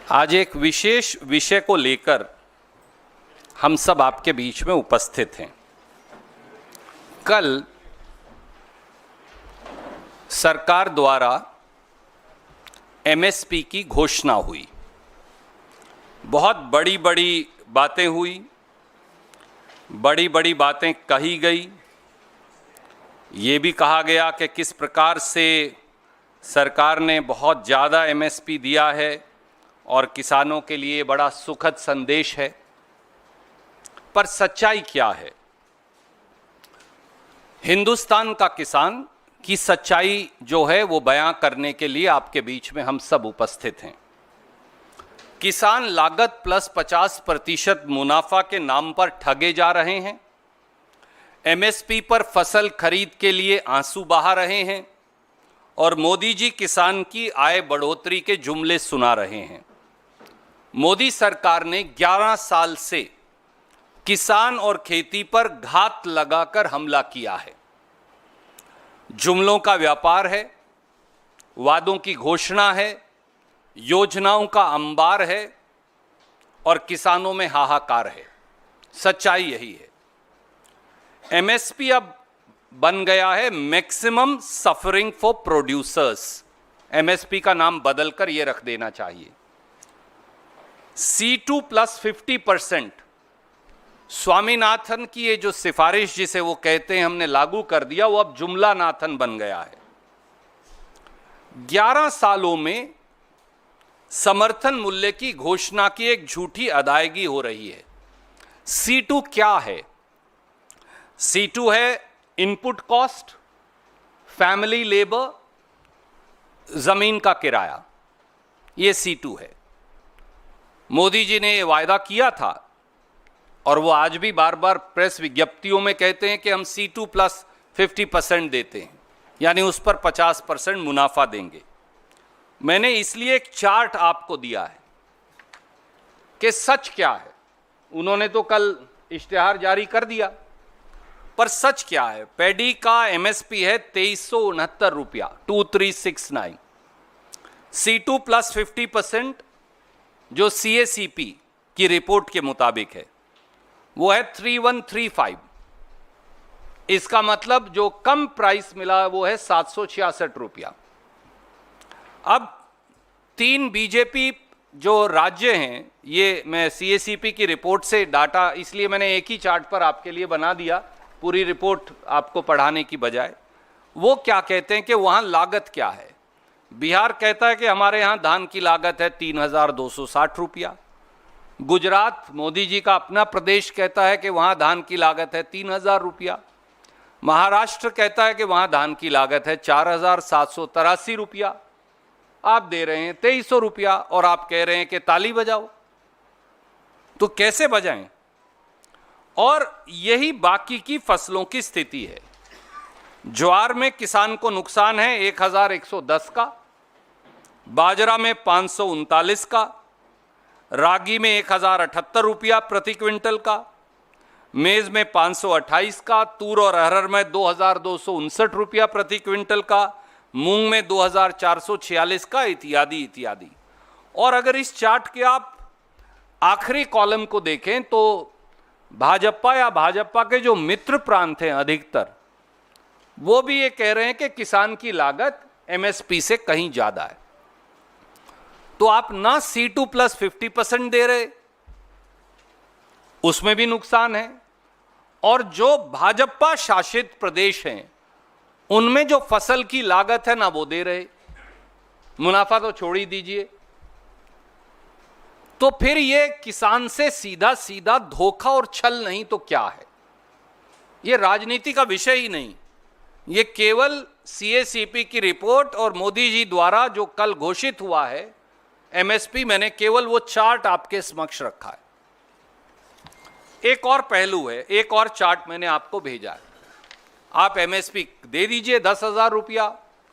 आज एक विशेष विषय को लेकर हम सब आपके बीच में उपस्थित हैं। कल सरकार द्वारा एमएसपी की घोषणा हुई, बहुत बड़ी बड़ी बातें हुई, बड़ी बड़ी बातें कही गई। ये भी कहा गया कि किस प्रकार से सरकार ने बहुत ज़्यादा एमएसपी दिया है और किसानों के लिए बड़ा सुखद संदेश है। पर सच्चाई क्या है? हिंदुस्तान का किसान की सच्चाई जो है वो बयां करने के लिए आपके बीच में हम सब उपस्थित हैं। किसान लागत प्लस 50% मुनाफा के नाम पर ठगे जा रहे हैं। एमएसपी पर फसल खरीद के लिए आंसू बहा रहे हैं और मोदी जी किसान की आय बढ़ोतरी के जुमले सुना रहे हैं। मोदी सरकार ने 11 साल से किसान और खेती पर घात लगाकर हमला किया है। जुमलों का व्यापार है, वादों की घोषणा है, योजनाओं का अंबार है और किसानों में हाहाकार है। सच्चाई यही है। एमएसपी अब बन गया है maximum suffering for producers. MSP का नाम बदलकर यह रख देना चाहिए। C2 plus 50%। स्वामीनाथन की ये जो सिफारिश जिसे वो कहते हैं हमने लागू कर दिया, वो अब जुमला नाथन बन गया है। 11 सालों में समर्थन मूल्य की घोषणा की एक झूठी अदायगी हो रही है। C2 क्या है? C2 है इनपुट कॉस्ट, फैमिली लेबर, जमीन का किराया। ये C2 है। मोदी जी ने ये वायदा किया था और वो आज भी बार बार प्रेस विज्ञप्तियों में कहते हैं कि हम C2 प्लस 50% देते हैं, यानी उस पर 50% मुनाफा देंगे। मैंने इसलिए एक चार्ट आपको दिया है कि सच क्या है। उन्होंने तो कल इश्तिहार जारी कर दिया, पर सच क्या है? पैडी का एमएसपी है 2369 रुपया, 2369। C2 प्लस 50% जो CACP की रिपोर्ट के मुताबिक है वो है 3135। इसका मतलब जो कम प्राइस मिला वो है 766 रुपया। अब 3 बीजेपी जो राज्य हैं, ये मैं CACP की रिपोर्ट से डाटा, इसलिए मैंने एक ही चार्ट पर आपके लिए बना दिया, पूरी रिपोर्ट आपको पढ़ाने की बजाय। वो क्या कहते हैं कि वहाँ लागत क्या है। बिहार कहता है कि हमारे यहाँ धान की लागत है 3260 रुपया। गुजरात, मोदी जी का अपना प्रदेश, कहता है कि वहाँ धान की लागत है 3000 रुपया। महाराष्ट्र कहता है कि वहाँ धान की लागत है 4783 रुपया। आप दे रहे हैं 2300 रुपया और आप कह रहे हैं कि ताली बजाओ। तो कैसे बजाएं? और यही बाकी की फसलों की स्थिति है। ज्वार में किसान को नुकसान है 1110 का, बाजरा में 539 का, रागी में 1078 रुपया प्रति क्विंटल का, मेज में 528 का, तूर और अरहर में 2259 रुपया प्रति क्विंटल का, मूंग में 2446 का, इत्यादि इत्यादि। और अगर इस चार्ट के आप आखिरी कॉलम को देखें तो भाजपा या भाजपा के जो मित्र प्रांत हैं अधिकतर, वो भी ये कह रहे हैं कि किसान की लागत एमएसपी से कहीं ज्यादा है। तो आप ना C2 प्लस 50% दे रहे, उसमें भी नुकसान है, और जो भाजपा शासित प्रदेश हैं उनमें जो फसल की लागत है ना वो दे रहे। मुनाफा तो छोड़ ही दीजिए। तो फिर ये किसान से सीधा सीधा धोखा और छल नहीं तो क्या है? ये राजनीति का विषय ही नहीं, ये केवल CACP की रिपोर्ट और मोदी जी द्वारा जो कल घोषित हुआ है एमएसपी, मैंने केवल वो चार्ट आपके समक्ष रखा है। एक और पहलू है, एक और चार्ट मैंने आपको भेजा है। आप एमएसपी दे दीजिए 10,000 रुपया,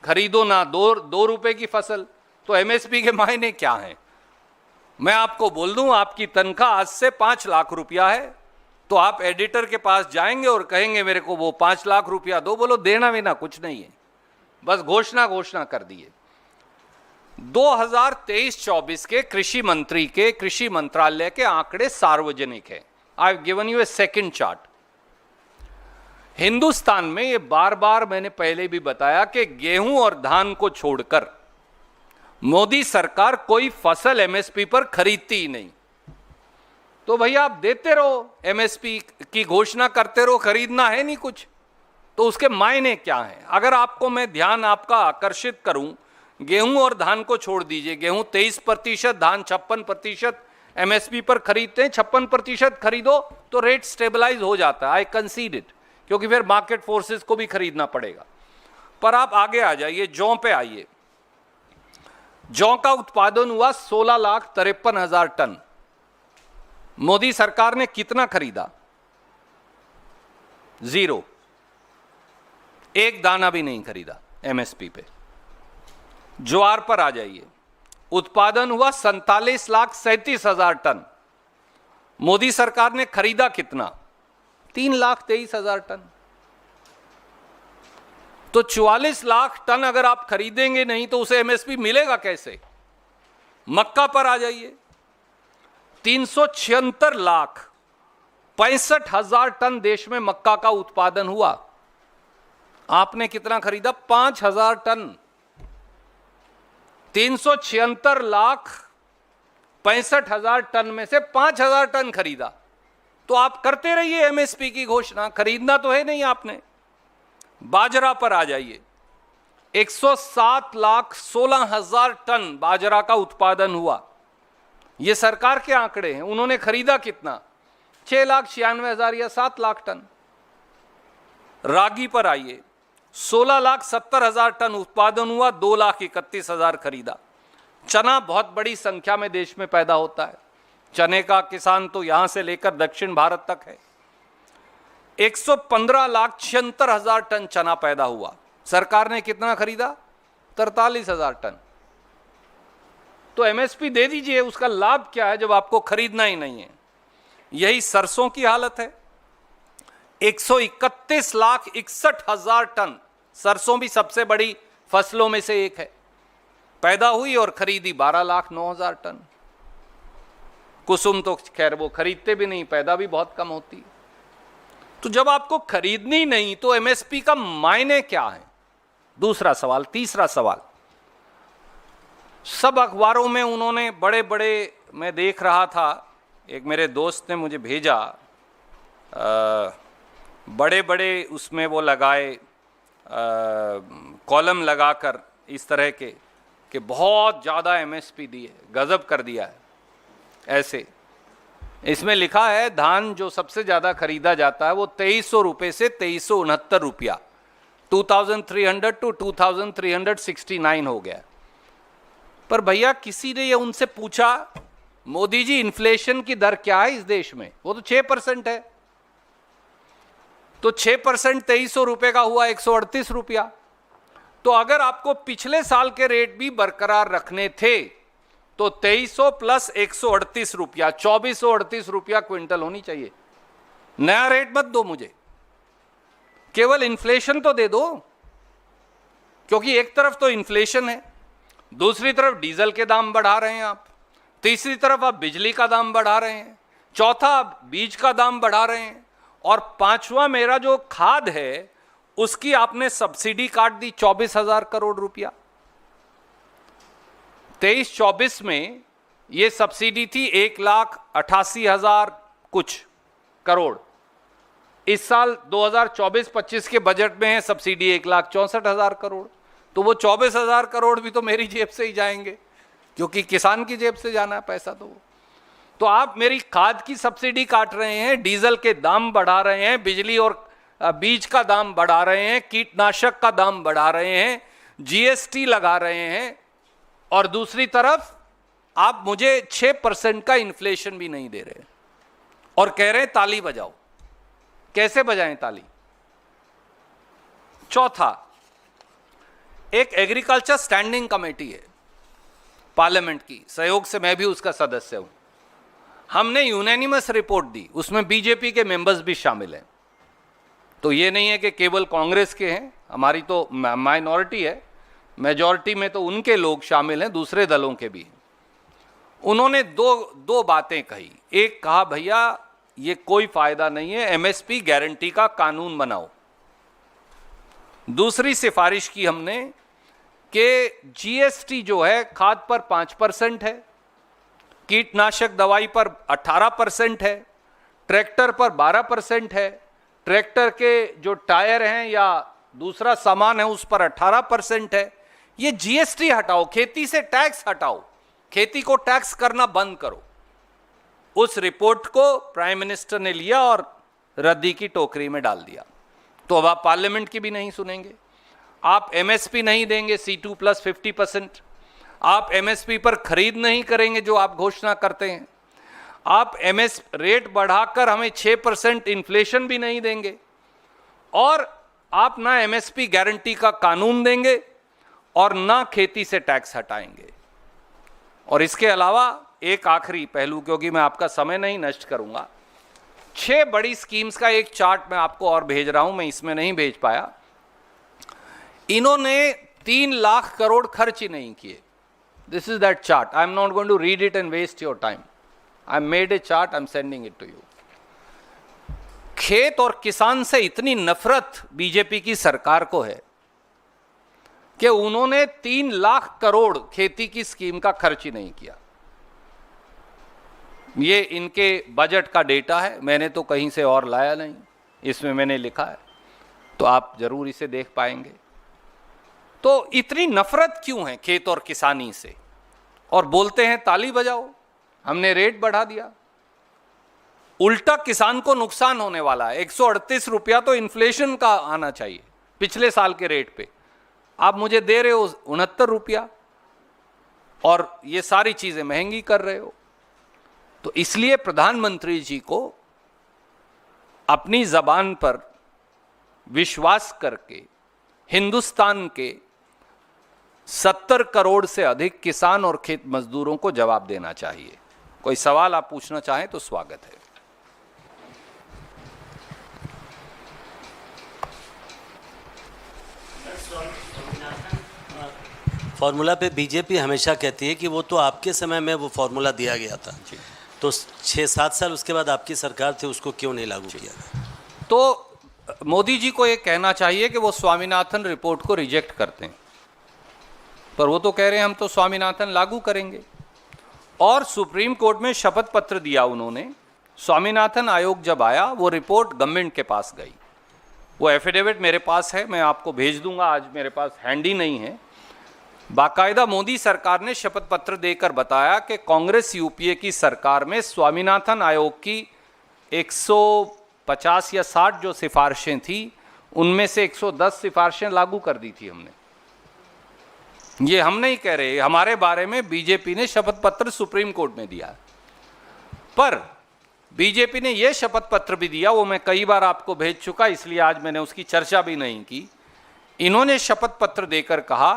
खरीदो ना 2 रुपए की फसल, तो एमएसपी के मायने क्या हैं? मैं आपको बोल दूं, आपकी तनख्वाह आज से 5 लाख रुपया है, तो आप एडिटर के पास जाएंगे और कहेंगे मेरे को वो 5 लाख रुपया दो। बोलो देना वेना कुछ नहीं है, बस घोषणा कर दिए। 2023-24 के कृषि मंत्री के कृषि मंत्रालय के आंकड़े सार्वजनिक है। I have given U A second chart. Hindustan में ये बार बार मैंने पहले भी बताया कि गेहूं और धान को छोड़कर मोदी सरकार कोई फसल एमएसपी पर खरीदती ही नहीं। तो भैया आप देते रहो, एमएसपी की घोषणा करते रहो, खरीदना है नहीं कुछ, तो उसके मायने क्या हैं? अगर आपको मैं ध्यान आपका आकर्षित करूं, गेहूं और धान को छोड़ दीजिए, गेहूं 23%, धान 56% एमएसपी पर खरीदते हैं, 56% खरीदो तो रेट स्टेबलाइज हो जाता है। आई कंसीड इट, क्योंकि फिर मार्केट फोर्सेस को भी खरीदना पड़ेगा। पर आप आगे आ जाइए, जौ पे आइए। जौ का उत्पादन हुआ 16,53,000 टन। मोदी सरकार ने कितना खरीदा? 0, एक दाना भी नहीं खरीदा एमएसपी पे। ज्वार पर आ जाइए, उत्पादन हुआ 47,37,000 टन। मोदी सरकार ने खरीदा कितना? 3,23,000 टन। तो 44 लाख टन अगर आप खरीदेंगे नहीं तो उसे एमएसपी मिलेगा कैसे? मक्का पर आ जाइए, 376,65,000 टन देश में मक्का का उत्पादन हुआ। आपने कितना खरीदा? 5,000 टन। 376,65,000 टन में से 5,000 टन खरीदा। तो आप करते रहिए एमएसपी की घोषणा, खरीदना तो है नहीं आपने। बाजरा पर आ जाइए, 107,16,000 टन बाजरा का उत्पादन हुआ। यह सरकार के आंकड़े हैं। उन्होंने खरीदा कितना? 6,96,000 या 7 लाख टन। रागी पर आइए, 16,70,000 टन उत्पादन हुआ, 2,31,000 खरीदा। चना बहुत बड़ी संख्या में देश में पैदा होता है। चने का किसान तो यहां से लेकर दक्षिण भारत तक है। 115,76,000 टन चना पैदा हुआ। सरकार ने कितना खरीदा? 43,000 टन। तो एमएसपी दे दीजिए, उसका लाभ क्या है जब आपको खरीदना ही नहीं है? यही सरसों की हालत है। 131,61,000 टन, सरसों भी सबसे बड़ी फसलों में से एक है, पैदा हुई और खरीदी 12,09,000 टन। कुसुम तो खैर वो खरीदते भी नहीं, पैदा भी बहुत कम होती है। तो जब आपको खरीदनी नहीं तो एमएसपी का मायने क्या है? दूसरा सवाल। तीसरा सवाल, सब अखबारों में उन्होंने बड़े बड़े, मैं देख रहा था, एक मेरे दोस्त ने मुझे भेजा, बड़े बड़े उसमें वो लगाए, कॉलम लगाकर इस तरह के कि बहुत ज़्यादा एमएसपी दी है, गजब कर दिया है। ऐसे इसमें लिखा है धान जो सबसे ज़्यादा खरीदा जाता है वो 2300 रुपये से 2369 रुपया, 2300 टू 2369 हो गया। पर भैया किसी ने ये उनसे पूछा, मोदी जी इन्फ्लेशन की दर क्या है इस देश में? वो तो 6% है। तो 6% 2300 रुपये का हुआ 138 रुपया। तो अगर आपको पिछले साल के रेट भी बरकरार रखने थे तो 2300 प्लस 138 रुपया, 2438 रुपया क्विंटल होनी चाहिए। नया रेट मत दो मुझे, केवल इन्फ्लेशन तो दे दो, क्योंकि एक तरफ तो इन्फ्लेशन है, दूसरी तरफ डीजल के दाम बढ़ा रहे हैं आप, तीसरी तरफ आप बिजली का दाम बढ़ा रहे हैं, चौथा आप बीज का दाम बढ़ा रहे हैं, और पांचवा मेरा जो खाद है उसकी आपने सब्सिडी काट दी 24,000 करोड़ रुपया। 23-24 में ये सब्सिडी थी 1,88,000 कुछ करोड़। इस साल 2024-25 के बजट में है सब्सिडी 1,64,000 करोड़। तो वो 24,000 करोड़ भी तो मेरी जेब से ही जाएंगे, क्योंकि किसान की जेब से जाना है पैसा। तो आप मेरी खाद की सब्सिडी काट रहे हैं, डीजल के दाम बढ़ा रहे हैं, बिजली और बीज का दाम बढ़ा रहे हैं, कीटनाशक का दाम बढ़ा रहे हैं, जीएसटी लगा रहे हैं, और दूसरी तरफ आप मुझे 6% का इन्फ्लेशन भी नहीं दे रहे और कह रहे हैं ताली बजाओ। कैसे बजाएं ताली? चौथा, एक एग्रीकल्चर स्टैंडिंग कमेटी है पार्लियामेंट की, सहयोग से मैं भी उसका सदस्य हूं। हमने यूनैनिमस रिपोर्ट दी, उसमें बीजेपी के मेंबर्स भी शामिल हैं। तो ये नहीं है कि केवल कांग्रेस के हैं, हमारी तो माइनॉरिटी है, मेजॉरिटी में तो उनके लोग शामिल हैं, दूसरे दलों के भी। उन्होंने दो बातें कही। एक कहा भैया ये कोई फायदा नहीं है, एमएसपी गारंटी का कानून बनाओ। दूसरी सिफारिश की हमने कि जीएसटी जो है खाद पर 5% है, कीटनाशक दवाई पर 18% है, ट्रैक्टर पर 12% है, ट्रैक्टर के जो टायर हैं या दूसरा सामान है उस पर 18% है। ये जीएसटी हटाओ, खेती से टैक्स हटाओ, खेती को टैक्स करना बंद करो। उस रिपोर्ट को प्राइम मिनिस्टर ने लिया और रद्दी की टोकरी में डाल दिया। तो अब आप पार्लियामेंट की भी नहीं सुनेंगे। आप एमएसपी नहीं देंगे C2 प्लस 50%, आप एमएसपी पर खरीद नहीं करेंगे जो आप घोषणा करते हैं, आप एमएस रेट बढ़ाकर हमें 6% इन्फ्लेशन भी नहीं देंगे, और आप ना एमएसपी गारंटी का कानून देंगे और ना खेती से टैक्स हटाएंगे। और इसके अलावा एक आखिरी पहलू, क्योंकि मैं आपका समय नहीं नष्ट करूंगा, 6 बड़ी स्कीम्स का एक चार्ट मैं आपको और भेज रहा हूं, मैं इसमें नहीं भेज पाया। इन्होंने 3 लाख करोड़ खर्च ही नहीं किए। This is that chart. I am not going to read it and waste your time. I made a chart, I am sending it to you. खेत और किसान से इतनी नफरत बीजेपी की सरकार को है कि उन्होंने 3 लाख करोड़ खेती की स्कीम का खर्च ही नहीं किया। ये इनके बजट का डेटा है, मैंने तो कहीं से और लाया नहीं, इसमें मैंने लिखा है, तो आप जरूर इसे देख पाएंगे। तो इतनी नफरत क्यों है खेत और किसानी से? और बोलते हैं ताली बजाओ, हमने रेट बढ़ा दिया। उल्टा किसान को नुकसान होने वाला है। 138 रुपया तो इन्फ्लेशन का आना चाहिए पिछले साल के रेट पे, आप मुझे दे रहे हो 69 रुपया, और ये सारी चीजें महंगी कर रहे हो। तो इसलिए प्रधानमंत्री जी को अपनी जबान पर विश्वास करके हिंदुस्तान के 70 करोड़ से अधिक किसान और खेत मजदूरों को जवाब देना चाहिए। कोई सवाल आप पूछना चाहें तो स्वागत है। फॉर्मूला पे बीजेपी हमेशा कहती है कि वो तो आपके समय में वो फॉर्मूला दिया गया था, तो 6-7 साल उसके बाद आपकी सरकार थी, उसको क्यों नहीं लागू किया गया? तो मोदी जी को ये कहना चाहिए कि वो स्वामीनाथन रिपोर्ट को रिजेक्ट करते हैं, पर वो तो कह रहे हैं हम तो स्वामीनाथन लागू करेंगे। और सुप्रीम कोर्ट में शपथ पत्र दिया उन्होंने। स्वामीनाथन आयोग जब आया, वो रिपोर्ट गवर्नमेंट के पास गई। वो एफिडेविट मेरे पास है, मैं आपको भेज दूंगा, आज मेरे पास हैंडी नहीं है। बाकायदा मोदी सरकार ने शपथ पत्र देकर बताया कि कांग्रेस यूपीए की सरकार में स्वामीनाथन आयोग की 150 या 60 जो सिफारिशें थी, उनमें से 110 सिफारिशें लागू कर दी थी हमने। ये हम नहीं कह रहे, हमारे बारे में बीजेपी ने शपथ पत्र सुप्रीम कोर्ट में दिया। पर बीजेपी ने यह शपथ पत्र भी दिया, वो मैं कई बार आपको भेज चुका, इसलिए आज मैंने उसकी चर्चा भी नहीं की। इन्होंने शपथ पत्र देकर कहा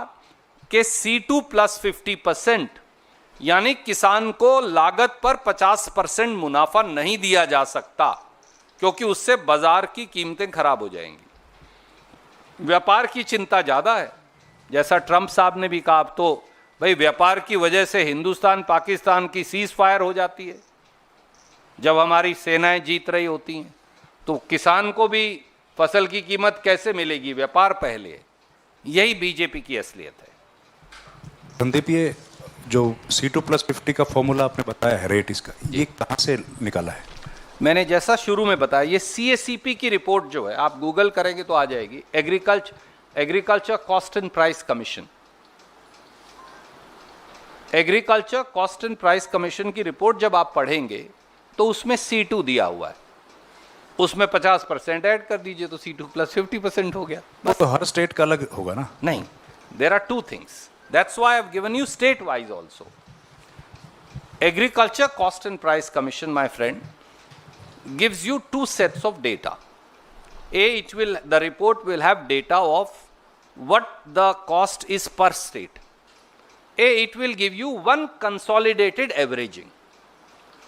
कि C2 प्लस 50%, यानी किसान को लागत पर 50% मुनाफा नहीं दिया जा सकता, क्योंकि उससे बाजार की कीमतें खराब हो जाएंगी। व्यापार की चिंता ज्यादा है, जैसा ट्रंप साहब ने भी कहा। अब तो भाई व्यापार की वजह से हिंदुस्तान पाकिस्तान की सीज फायर हो जाती है, जब हमारी सेनाएं जीत रही होती हैं, तो किसान को भी फसल की कीमत कैसे मिलेगी? व्यापार पहले है। यही बीजेपी की असलियत है। संदीप, ये जो C2 प्लस 50 का फॉर्मूला आपने बताया है रेट, इसका ये कहाँ से निकाला है? मैंने जैसा शुरू में बताया, ये CACP की रिपोर्ट जो है, आप गूगल करेंगे तो आ जाएगी, agriculture cost and price commission. Agriculture cost and price commission की रिपोर्ट जब आप पढ़ेंगे तो उसमें C2 दिया हुआ है, उसमें 50% ऐड कर दीजिए तो C2 प्लस 50% हो गया। तो हर स्टेट का अलग होगा ना? नहीं, there are 2 things, that's why I've given you state wise also. Agriculture Cost and Price Commission, my friend, gives you 2 sets of data. The report will have data of what the cost is per state. It will give you one consolidated averaging.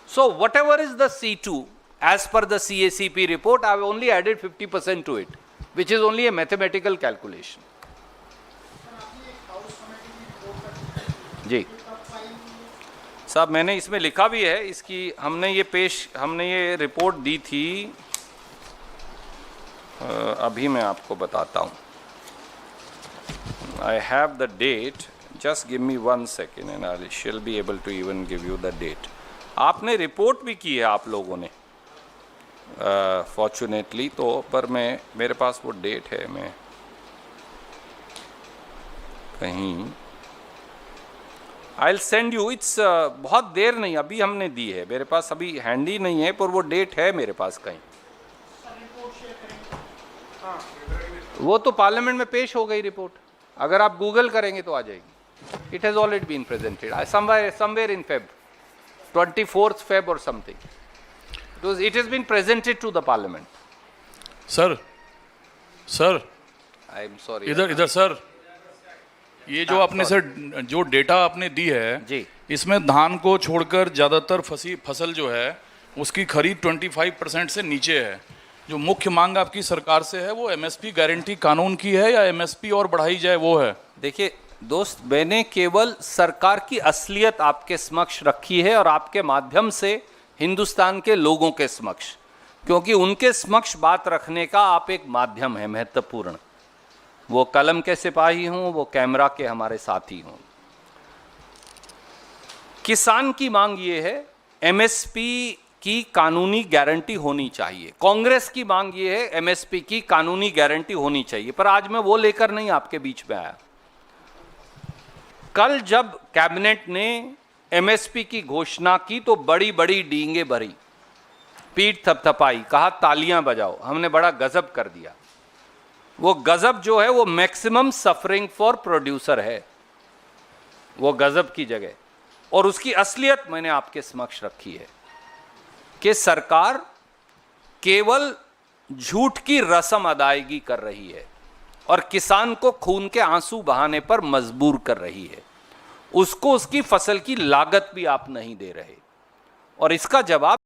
So whatever is the C2 as per the CACP report, I have only added 50% to it, which is only a mathematical calculation. जी साहब, मैंने इसमें लिखा भी है, इसकी हमने ये report दी थी, अभी मैं आपको बताता हूँ। I have the date, just give me 1 second and I shall be able to even give you the date. आपने रिपोर्ट भी की है आप लोगों ने फॉर्चुनेटली, तो पर मेरे पास वो डेट है, मैं कहीं I'll send you, it's बहुत देर नहीं, अभी हमने दी है, मेरे पास अभी हैंडी नहीं है, पर वो डेट है मेरे पास कहीं। वो तो पार्लियामेंट में पेश हो गई रिपोर्ट, अगर आप गूगल करेंगे तो आ जाएगी। It has already been presented somewhere in Feb, 24th Feb और something, it has been presented to the parliament. Sir I am sorry, इधर सर, ये जो आपने सर जो डेटा आपने दी है जी, इसमें धान को छोड़कर ज़्यादातर फसल जो है उसकी खरीद 25% से नीचे है। जो मुख्य मांग आपकी सरकार से है वो एमएसपी गारंटी कानून की है या एमएसपी और बढ़ाई जाए वो है? देखिए दोस्त, मैंने केवल सरकार की असलियत आपके समक्ष रखी है और आपके माध्यम से हिंदुस्तान के लोगों के समक्ष, क्योंकि उनके समक्ष बात रखने का आप एक माध्यम है महत्वपूर्ण। वो कलम के सिपाही हों, वो कैमरा के हमारे साथी हों। किसान की मांग ये है, एमएसपी की कानूनी गारंटी होनी चाहिए। कांग्रेस की मांग ये है, एमएसपी की कानूनी गारंटी होनी चाहिए। पर आज मैं वो लेकर नहीं आपके बीच में आया। कल जब कैबिनेट ने एमएसपी की घोषणा की तो बड़ी बड़ी डींगे भरी, पीठ थपथपाई, कहा तालियां बजाओ, हमने बड़ा गजब कर दिया। वो गजब जो है वो मैक्सिमम सफरिंग फॉर प्रोड्यूसर है, वो गजब की जगह। और उसकी असलियत मैंने आपके समक्ष रखी है कि सरकार केवल झूठ की रस्म अदायगी कर रही है और किसान को खून के आंसू बहाने पर मजबूर कर रही है। उसको उसकी फसल की लागत भी आप नहीं दे रहे, और इसका जवाब